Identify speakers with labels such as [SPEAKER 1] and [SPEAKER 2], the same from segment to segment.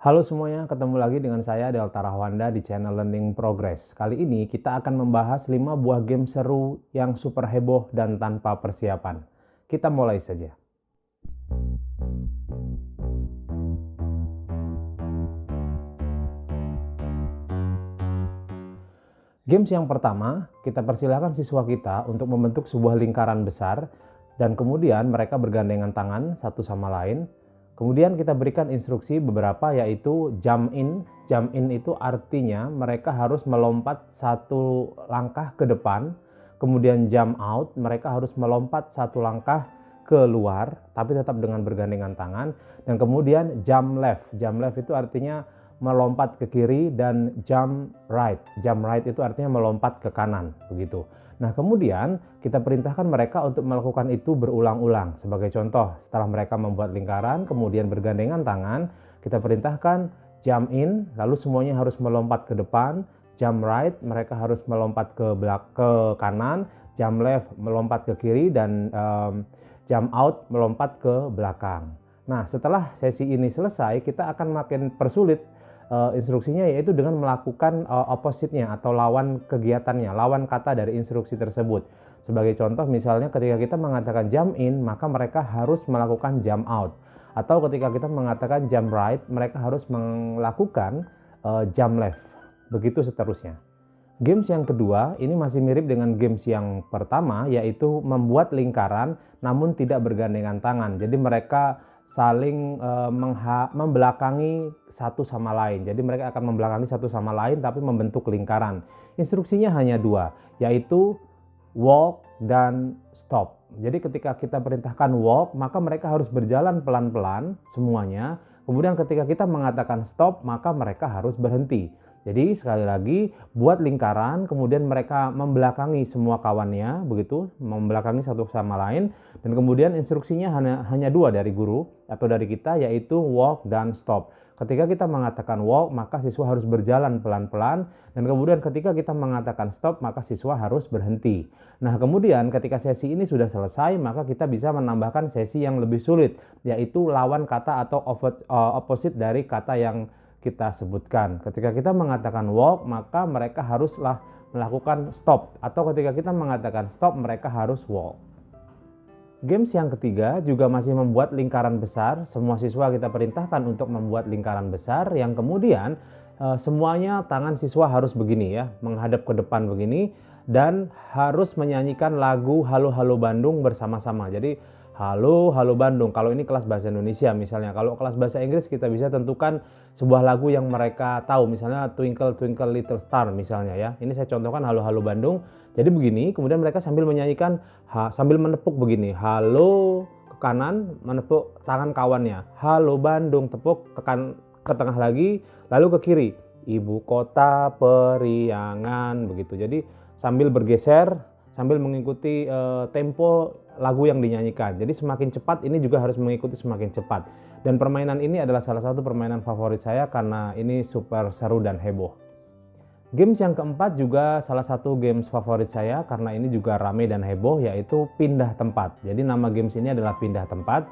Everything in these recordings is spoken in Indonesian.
[SPEAKER 1] Halo semuanya, ketemu lagi dengan saya Delta Rahwanda di channel Learning Progress. Kali ini kita akan membahas 5 buah game seru yang super heboh dan tanpa persiapan. Kita mulai saja. Games yang pertama, kita persilahkan siswa kita untuk membentuk sebuah lingkaran besar dan kemudian mereka bergandengan tangan satu sama lain. Kemudian kita berikan instruksi beberapa, yaitu jump in. Jump in itu artinya mereka harus melompat satu langkah ke depan. Kemudian jump out, mereka harus melompat satu langkah keluar tapi tetap dengan bergandengan tangan. Dan kemudian jump left. Jump left itu artinya melompat ke kiri, dan jump right. Jump right itu artinya melompat ke kanan, begitu. Nah, kemudian kita perintahkan mereka untuk melakukan itu berulang-ulang. Sebagai contoh, setelah mereka membuat lingkaran, kemudian bergandengan tangan, kita perintahkan jump in, lalu semuanya harus melompat ke depan. Jump right, mereka harus melompat ke kanan. Jump left, melompat ke kiri, dan jump out, melompat ke belakang. Nah, setelah sesi ini selesai, kita akan makin persulit instruksinya, yaitu dengan melakukan opposite-nya atau lawan kegiatannya, lawan kata dari instruksi tersebut. Sebagai contoh, misalnya ketika kita mengatakan jump in, maka mereka harus melakukan jump out. Atau ketika kita mengatakan jump right, mereka harus melakukan jump left. Begitu seterusnya. Games yang kedua ini masih mirip dengan games yang pertama, yaitu membuat lingkaran namun tidak bergandengan tangan. Jadi mereka saling membelakangi satu sama lain. Jadi mereka akan membelakangi satu sama lain tapi membentuk lingkaran. Instruksinya hanya dua, yaitu walk dan stop. Jadi ketika kita perintahkan walk, maka mereka harus berjalan pelan-pelan semuanya. Kemudian ketika kita mengatakan stop, maka mereka harus berhenti. Jadi sekali lagi, buat lingkaran, kemudian mereka membelakangi semua kawannya, begitu, membelakangi satu sama lain, dan kemudian instruksinya hanya dua dari guru atau dari kita, yaitu walk dan stop. Ketika kita mengatakan walk, maka siswa harus berjalan pelan-pelan, dan kemudian ketika kita mengatakan stop, maka siswa harus berhenti. Nah, kemudian ketika sesi ini sudah selesai, maka kita bisa menambahkan sesi yang lebih sulit, yaitu lawan kata atau opposite dari kata yang kita sebutkan. Ketika kita mengatakan walk, maka mereka haruslah melakukan stop, atau ketika kita mengatakan stop, mereka harus walk. Games yang ketiga juga masih membuat lingkaran besar. Semua siswa kita perintahkan untuk membuat lingkaran besar, yang kemudian semuanya tangan siswa harus begini ya, menghadap ke depan begini, dan harus menyanyikan lagu Halo Halo Bandung bersama-sama. Jadi Halo Halo Bandung, kalau ini kelas bahasa Indonesia misalnya. Kalau kelas bahasa Inggris kita bisa tentukan sebuah lagu yang mereka tahu, misalnya Twinkle Twinkle Little Star misalnya ya. Ini saya contohkan Halo Halo Bandung. Jadi begini, kemudian mereka sambil menyanyikan sambil menepuk begini. Halo ke kanan, menepuk tangan kawannya. Halo Bandung, tepuk ke tengah lagi, lalu ke kiri. Ibu kota periangan, begitu. Jadi sambil bergeser, sambil mengikuti tempo lagu yang dinyanyikan. Jadi semakin cepat ini juga harus mengikuti semakin cepat. Dan permainan ini adalah salah satu permainan favorit saya karena ini super seru dan heboh. Games yang keempat juga salah satu games favorit saya karena ini juga rame dan heboh, yaitu pindah tempat. Jadi nama games ini adalah pindah tempat.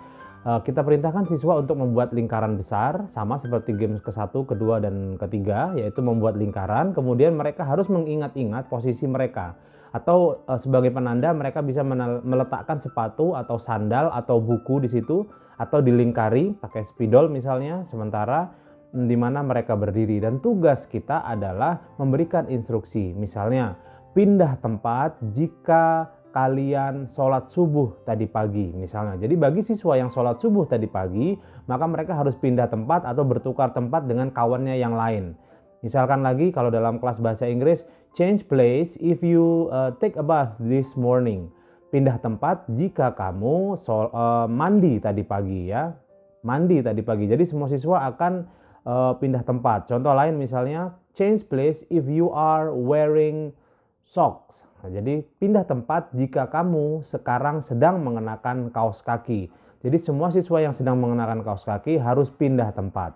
[SPEAKER 1] Kita perintahkan siswa untuk membuat lingkaran besar, sama seperti games ke-1, kedua, dan ketiga, yaitu membuat lingkaran. Kemudian mereka harus mengingat-ingat posisi mereka. Atau sebagai penanda mereka bisa meletakkan sepatu atau sandal atau buku di situ, atau dilingkari pakai spidol misalnya, sementara di mana mereka berdiri. Dan tugas kita adalah memberikan instruksi, misalnya pindah tempat jika kalian sholat subuh tadi pagi misalnya. Jadi bagi siswa yang sholat subuh tadi pagi, maka mereka harus pindah tempat atau bertukar tempat dengan kawannya yang lain. Misalkan lagi kalau dalam kelas bahasa Inggris, change place if you take a bath this morning. Pindah tempat jika kamu mandi tadi pagi ya. Mandi tadi pagi. Jadi semua siswa akan pindah tempat. Contoh lain misalnya, change place if you are wearing socks. Nah, jadi pindah tempat jika kamu sekarang sedang mengenakan kaos kaki. Jadi semua siswa yang sedang mengenakan kaos kaki harus pindah tempat.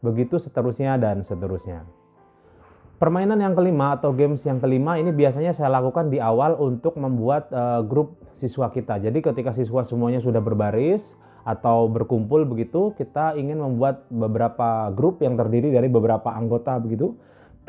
[SPEAKER 1] Begitu seterusnya dan seterusnya. Permainan yang kelima atau games yang kelima ini biasanya saya lakukan di awal untuk membuat grup siswa kita. Jadi ketika siswa semuanya sudah berbaris, atau berkumpul begitu, kita ingin membuat beberapa grup yang terdiri dari beberapa anggota begitu.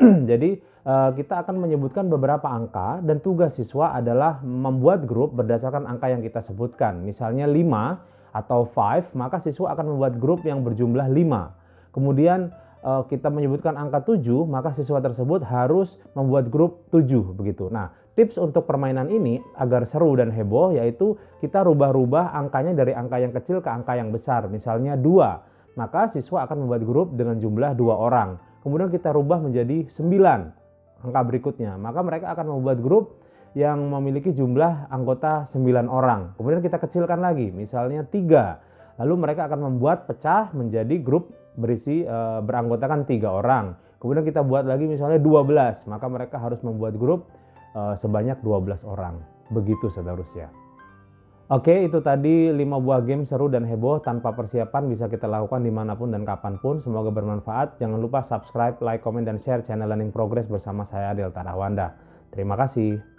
[SPEAKER 1] Jadi kita akan menyebutkan beberapa angka dan tugas siswa adalah membuat grup berdasarkan angka yang kita sebutkan. Misalnya 5 atau 5, maka siswa akan membuat grup yang berjumlah 5. Kemudian kita menyebutkan angka 7, maka siswa tersebut harus membuat grup 7 begitu. Nah, tips untuk permainan ini agar seru dan heboh yaitu kita rubah-rubah angkanya dari angka yang kecil ke angka yang besar. Misalnya 2, maka siswa akan membuat grup dengan jumlah 2 orang. Kemudian kita rubah menjadi 9 angka berikutnya, maka mereka akan membuat grup yang memiliki jumlah anggota 9 orang. Kemudian kita kecilkan lagi, misalnya 3. Lalu mereka akan membuat pecah menjadi grup beranggotakan 3 orang. Kemudian kita buat lagi misalnya 12, maka mereka harus membuat grup sebanyak 12 orang. Begitu seterusnya. Oke, itu tadi 5 buah game seru dan heboh tanpa persiapan bisa kita lakukan dimanapun dan kapanpun. Semoga bermanfaat. Jangan lupa subscribe, like, komen, dan share channel Learning Progress bersama saya Adel Tanahwanda. Terima kasih.